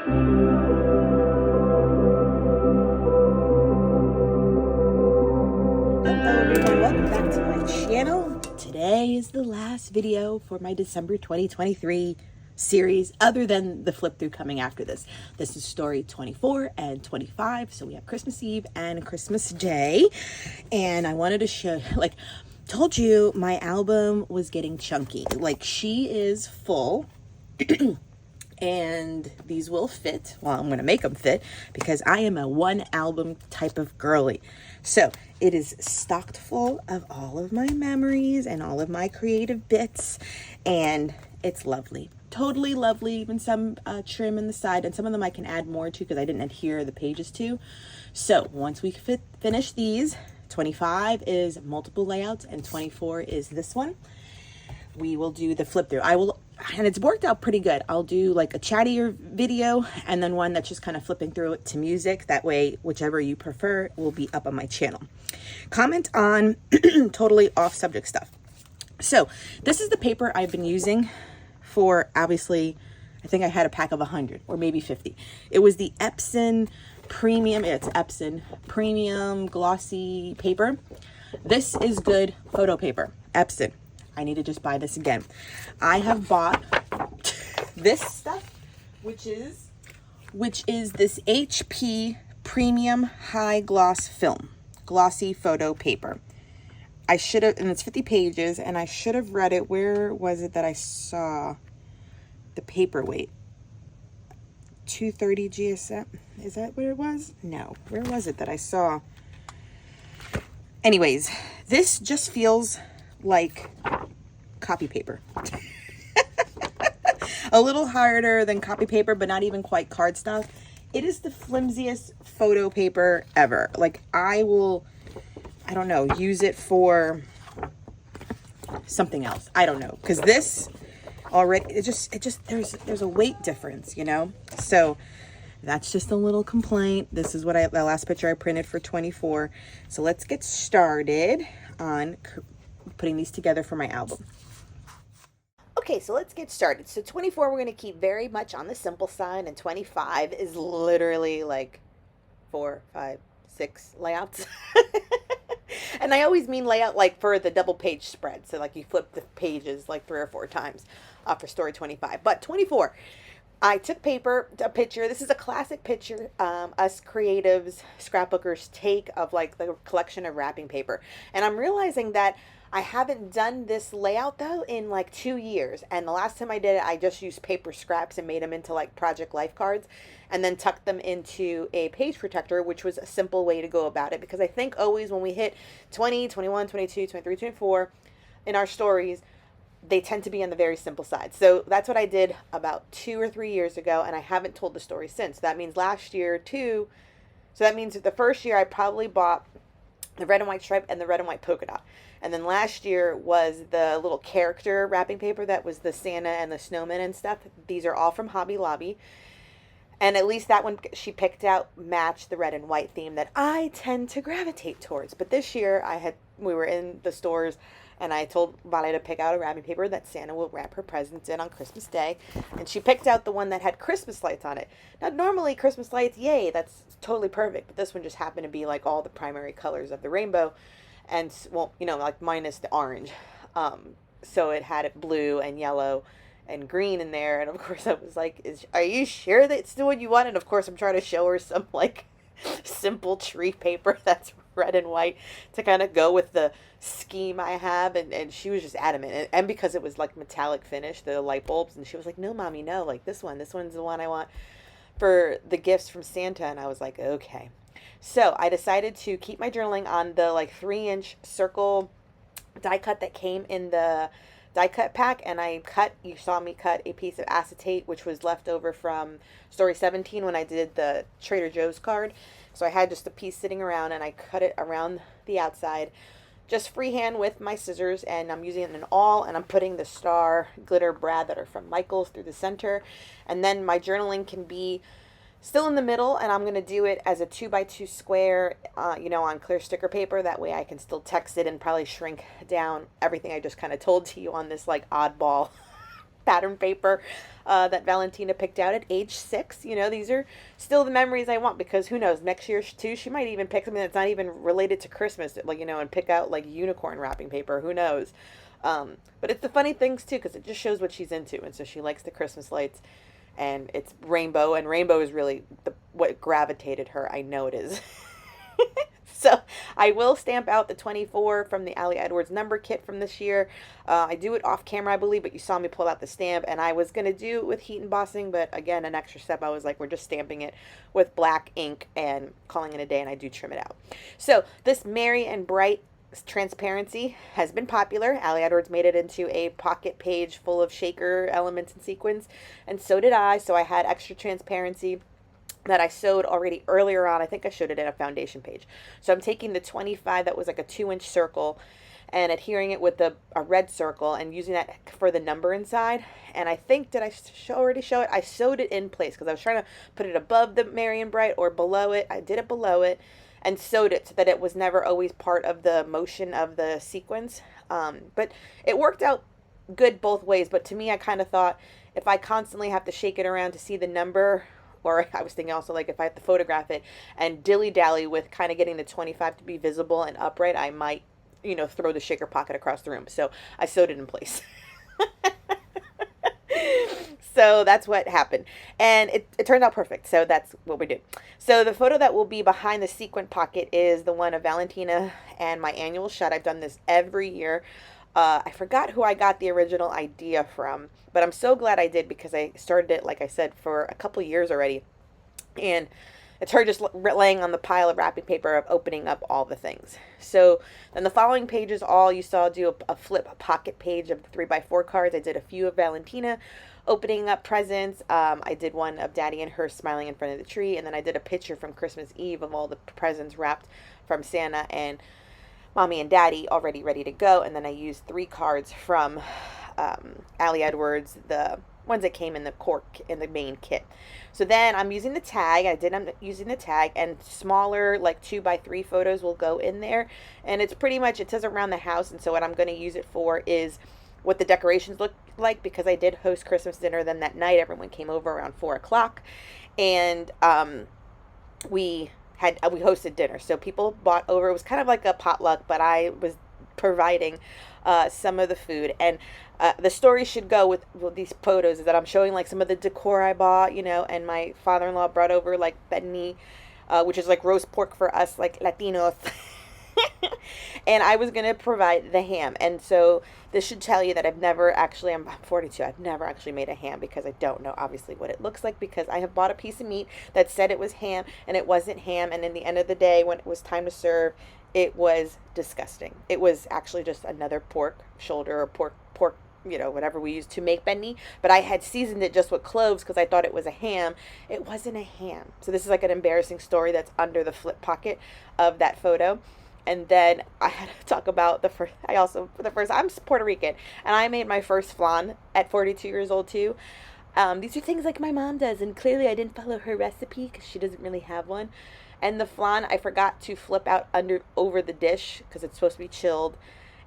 Everyone, welcome back to my channel. Today is the last video for my December 2023 series, other than the flip through coming after this. This is story 24 and 25, so we have Christmas Eve and Christmas Day. And I wanted to show, told you my album was getting chunky. She is full. And these will fit. Well, I'm going to make them fit because I am a one album type of girly. So it is stocked full of all of my memories and all of my creative bits. And it's lovely. Totally lovely. Even some trim in the side. And some of them I can add more to because I didn't adhere the pages to. So once we finish these, 25 is multiple layouts and 24 is this one. We will do the flip through. And it's worked out pretty good. I'll do like a chattier video and then one that's just kind of flipping through it to music. That way, whichever you prefer will be up on my channel. Comment on totally off subject stuff. So this is the paper I've been using for, obviously, I think I had a pack of 100 or maybe 50. It was the Epson Premium, it's Epson Premium Glossy Paper. This is good photo paper, Epson. I need to just buy this again. I have bought this stuff, which is this HP Premium High Gloss Film, glossy photo paper. I should have, and it's 50 pages, and I should have read it. Where was it that I saw the paperweight? 230 GSM. Is that where it was? No. Where was it that I saw? Anyways, this just feels like copy paper. A little harder than copy paper, but not even quite cardstock. It is the flimsiest photo paper ever. I don't know, use it for something else. I don't know, because this already, there's a weight difference, you know? So that's just a little complaint. This is the last picture I printed for 24. So let's get started on putting these together for my album. Okay, so let's get started. So 24 we're going to keep very much on the simple side, and 25 is literally like 4, 5, 6 layouts. And I always mean layout for the double page spread. So you flip the pages 3 or 4 times for story 25. But 24, I took a picture. This is a classic picture us creatives, scrapbookers take of the collection of wrapping paper. And I'm realizing that I haven't done this layout though in 2 years. And the last time I did it, I just used paper scraps and made them into project life cards and then tucked them into a page protector, which was a simple way to go about it. Because I think always when we hit 20, 21, 22, 23, 24 in our stories, they tend to be on the very simple side. So that's what I did about 2 or 3 years ago, and I haven't told the story since. That means last year too. So that means that the first year I probably bought the red and white stripe and the red and white polka dot. And then last year was the little character wrapping paper that was the Santa and the snowman and stuff. These are all from Hobby Lobby. And at least that one she picked out matched the red and white theme that I tend to gravitate towards. But this year we were in the stores and I told Vale to pick out a wrapping paper that Santa will wrap her presents in on Christmas Day. And she picked out the one that had Christmas lights on it. Now, normally Christmas lights, yay, that's totally perfect. But this one just happened to be all the primary colors of the rainbow. And, well, minus the orange. So it had it blue and yellow and green in there. And, of course, I was like, are you sure that's the one you want? And, of course, I'm trying to show her some, simple tree paper that's red and white to kind of go with the scheme I have. And she was just adamant. And because it was, metallic finish, the light bulbs. And she was like, no, Mommy, no. This one's the one I want for the gifts from Santa. And I was like, okay. So I decided to keep my journaling on the 3-inch circle die cut that came in the die cut pack, and you saw me cut a piece of acetate which was left over from story 17 when I did the Trader Joe's card. So I had just a piece sitting around and I cut it around the outside just freehand with my scissors, and I'm using it in an awl, and I'm putting the star glitter brad that are from Michael's through the center. And then my journaling can be still in the middle, and I'm going to do it as a 2x2 square, on clear sticker paper. That way I can still text it and probably shrink down everything I just kind of told to you on this oddball pattern paper that Valentina picked out at age 6. You know, these are still the memories I want, because who knows, next year too, she might even pick something that's not even related to Christmas, like, you know, and pick out like unicorn wrapping paper. Who knows? But it's the funny things too, because it just shows what she's into. And so she likes the Christmas lights, and it's rainbow, and rainbow is really what gravitated her. I know it is. So I will stamp out the 24 from the Ali Edwards number kit from this year. I do it off camera, I believe, but you saw me pull out the stamp, and I was going to do it with heat embossing, but again, an extra step. I was like, we're just stamping it with black ink and calling it a day, and I do trim it out. So this Merry and Bright transparency has been popular. Ali Edwards made it into a pocket page full of shaker elements and sequins, and so did I. So I had extra transparency that I sewed already earlier on. I think I showed it in a foundation page. So I'm taking the 25 that was like a 2-inch circle and adhering it with a red circle and using that for the number inside. And I think, did I already show it? I sewed it in place because I was trying to put it above the Merry and Bright or below it. I did it below it and sewed it so that it was never always part of the motion of the sequins. But it worked out good both ways. But to me, I kind of thought, if I constantly have to shake it around to see the number, or I was thinking also, like, if I have to photograph it and dilly-dally with kind of getting the 25 to be visible and upright, I might, you know, throw the shaker pocket across the room. So I sewed it in place. So that's what happened. And it turned out perfect. So that's what we did. So the photo that will be behind the sequin pocket is the one of Valentina and my annual shut. I've done this every year. I forgot who I got the original idea from, but I'm so glad I did, because I started it, like I said, for a couple years already. And it's her just laying on the pile of wrapping paper of opening up all the things. So then the following pages, all you saw do a flip pocket page of the 3x4 cards. I did a few of Valentina opening up presents. I did one of Daddy and her smiling in front of the tree. And then I did a picture from Christmas Eve of all the presents wrapped from Santa and Mommy and Daddy already ready to go. And then I used 3 cards from Ali Edwards, the ones that came in the cork in the main kit. So then I'm using the tag. I'm using the tag, and smaller, like 2x3 photos will go in there. And it's pretty much, it says around the house. And so what I'm going to use it for is what the decorations look like, because I did host Christmas dinner then that night. Everyone came over around 4 o'clock, and we hosted dinner. So people bought over. It was kind of like a potluck, but I was providing some of the food. And the story should go with these photos is that I'm showing like some of the decor I bought, you know, and my father-in-law brought over like pernil, which is like roast pork for us, like Latinos. And I was going to provide the ham. And so this should tell you that I'm 42. I've never actually made a ham, because I don't know obviously what it looks like, because I have bought a piece of meat that said it was ham and it wasn't ham. And in the end of the day, when it was time to serve, it was disgusting. It was actually just another pork shoulder or pork, you know, whatever we use to make pernil. But I had seasoned it just with cloves because I thought it was a ham. It wasn't a ham. So this is like an embarrassing story that's under the flip pocket of that photo. And then I had to talk about I'm Puerto Rican, and I made my first flan at 42 years old too. These are things like my mom does, and clearly I didn't follow her recipe because she doesn't really have one. And the flan, I forgot to flip out over the dish because it's supposed to be chilled,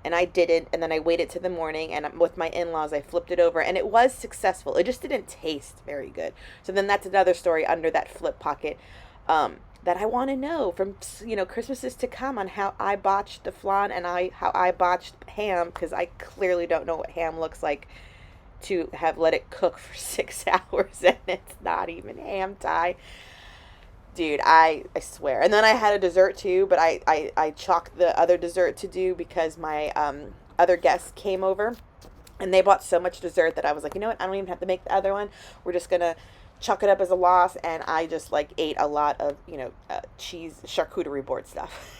and I didn't. And then I waited till the morning, and with my in-laws, I flipped it over, and it was successful. It just didn't taste very good. So then that's another story under that flip pocket. That I want to know from, you know, Christmases to come, on how I botched the flan and how I botched ham, because I clearly don't know what ham looks like to have let it cook for 6 hours and it's not even ham tie. Dude, I swear. And then I had a dessert too, but I chalked the other dessert to do because my other guests came over and they bought so much dessert that I was like, you know what, I don't even have to make the other one. We're just going to chalk it up as a loss. And I just like ate a lot of, you know, cheese charcuterie board stuff.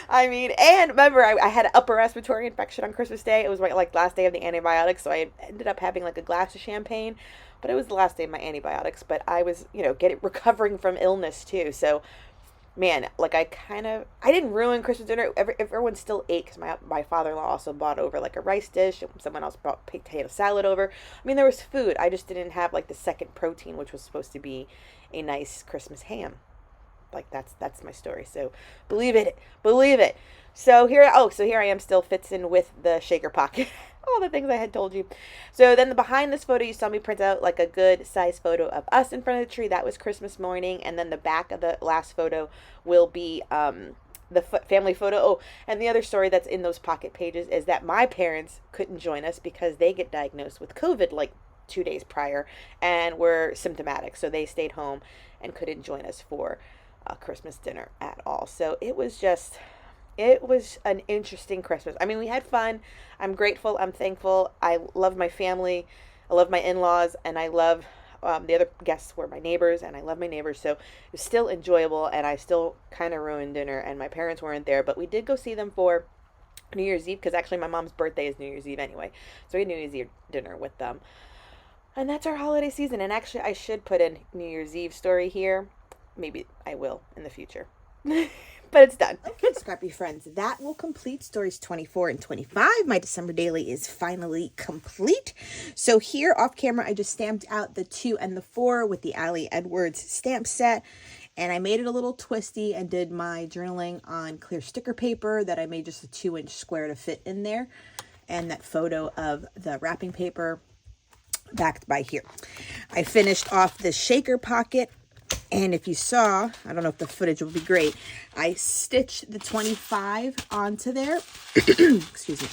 I mean, and remember, I had an upper respiratory infection on Christmas Day. It was my like last day of the antibiotics, so I ended up having like a glass of champagne. But it was the last day of my antibiotics. But I was, you know, recovering from illness too. So, man, like I didn't ruin Christmas dinner. Everyone still ate because my father-in-law also bought over like a rice dish. And someone else brought potato salad over. I mean, there was food. I just didn't have like the second protein, which was supposed to be a nice Christmas ham. Like that's my story. So believe it. So here I am, still fits in with the shaker pocket. all the things I had told you. So then the behind this photo, you saw me print out like a good size photo of us in front of the tree. That was Christmas morning. And then the back of the last photo will be the family photo. Oh, and the other story that's in those pocket pages is that my parents couldn't join us because they get diagnosed with COVID like 2 days prior and were symptomatic. So they stayed home and couldn't join us for Christmas dinner at all. So it was an interesting Christmas. I mean, we had fun. I'm grateful. I'm thankful. I love my family. I love my in-laws, and I love the other guests were my neighbors, and I love my neighbors. So it was still enjoyable, and I still kind of ruined dinner, and my parents weren't there, but we did go see them for New Year's Eve, because actually my mom's birthday is New Year's Eve anyway. So we had New Year's Eve dinner with them. And that's our holiday season. And actually, I should put in New Year's Eve story here. Maybe I will in the future. But it's done. Okay, scrappy friends, that will complete stories 24 and 25. My December daily is finally complete. So here off camera, I just stamped out the 2 and the 4 with the Allie Edwards stamp set. And I made it a little twisty and did my journaling on clear sticker paper that I made just a 2-inch square to fit in there. And that photo of the wrapping paper backed by here. I finished off the shaker pocket. And if you saw, I don't know if the footage will be great, I stitched the 25 onto there, excuse me,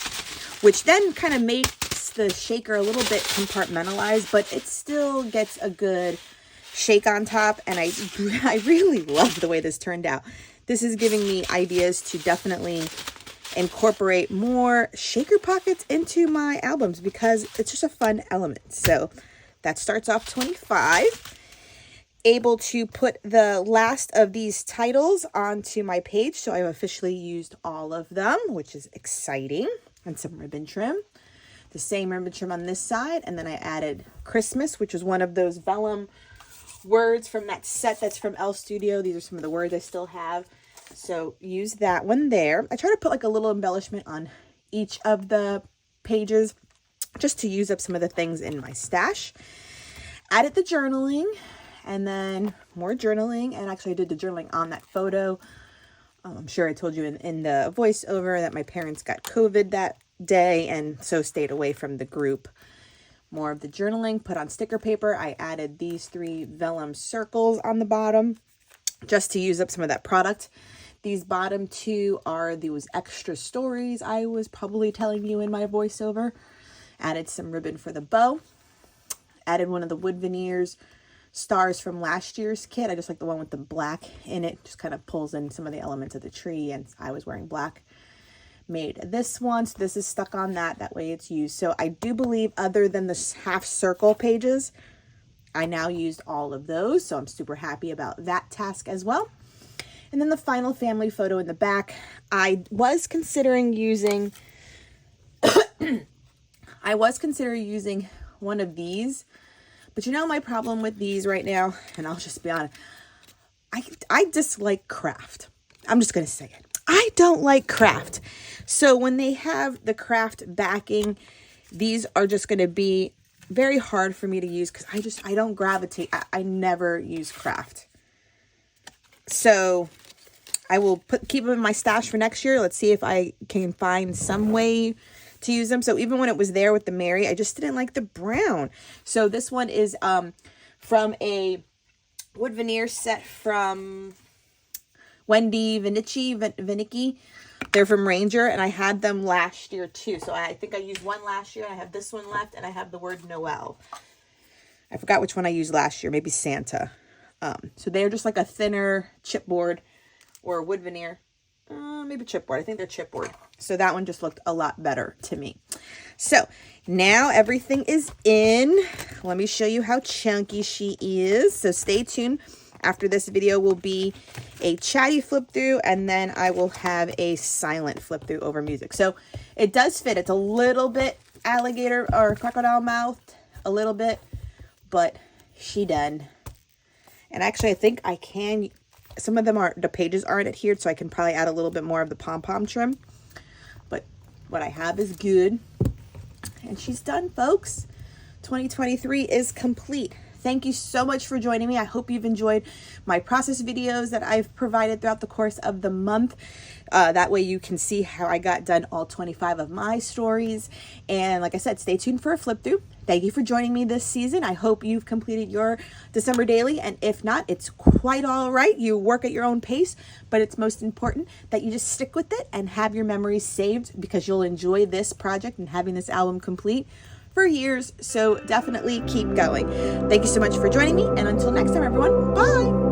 which then kind of makes the shaker a little bit compartmentalized, but it still gets a good shake on top. And I really love the way this turned out. This is giving me ideas to definitely incorporate more shaker pockets into my albums because it's just a fun element. So that starts off 25. Able to put the last of these titles onto my page. So I've officially used all of them, which is exciting. And some ribbon trim. The same ribbon trim on this side. And then I added Christmas, which is one of those vellum words from that set that's from Elle Studio. These are some of the words I still have. So use that one there. I try to put like a little embellishment on each of the pages just to use up some of the things in my stash. Added the journaling. And then more journaling. And actually I did the journaling on that photo. I'm sure I told you in the voiceover that my parents got COVID that day and so stayed away from the group. More of the journaling put on sticker paper. I added these 3 vellum circles on the bottom just to use up some of that product. These bottom 2 are those extra stories I was probably telling you in my voiceover. Added some ribbon for the bow. Added one of the wood veneers stars from last year's kit. I just like the one with the black in it. Just kind of pulls in some of the elements of the tree, and I was wearing black. Made this one, so this is stuck on that way it's used. So I do believe other than the half circle pages, I now used all of those. So I'm super happy about that task as well. And then the final family photo in the back, I was considering using one of these. But you know my problem with these right now, and I'll just be honest, I dislike craft. I'm just going to say it. I don't like craft. So when they have the craft backing, these are just going to be very hard for me to use because I don't gravitate. I never use craft. So I will keep them in my stash for next year. Let's see if I can find some way to use them. So even when it was there with the Mary, I just didn't like the brown. So this one is from a wood veneer set from Wendy Vinicki. They're from Ranger, and I had them last year too. So I think I used one last year, and I have this one left, and I have the word Noel. I forgot which one I used last year, maybe Santa. So they're just like a thinner chipboard or wood veneer. Maybe chipboard. I think they're chipboard. So that one just looked a lot better to me. So now everything is in. Let me show you how chunky she is. So stay tuned. After this video will be a chatty flip through, and then I will have a silent flip through over music. So it does fit. It's a little bit alligator or crocodile mouth, a little bit, but she done. And actually I think I can, some of them the pages aren't adhered, so I can probably add a little bit more of the pom-pom trim. But what I have is good. And she's done, folks. 2023 is complete. Thank you so much for joining me. I hope you've enjoyed my process videos that I've provided throughout the course of the month. That way you can see how I got done all 25 of my stories. And like I said, stay tuned for a flip through. Thank you for joining me this season. I hope you've completed your December daily. And if not, it's quite all right. You work at your own pace, but it's most important that you just stick with it and have your memories saved, because you'll enjoy this project and having this album complete for years. So definitely keep going. Thank you so much for joining me. And until next time, everyone, bye.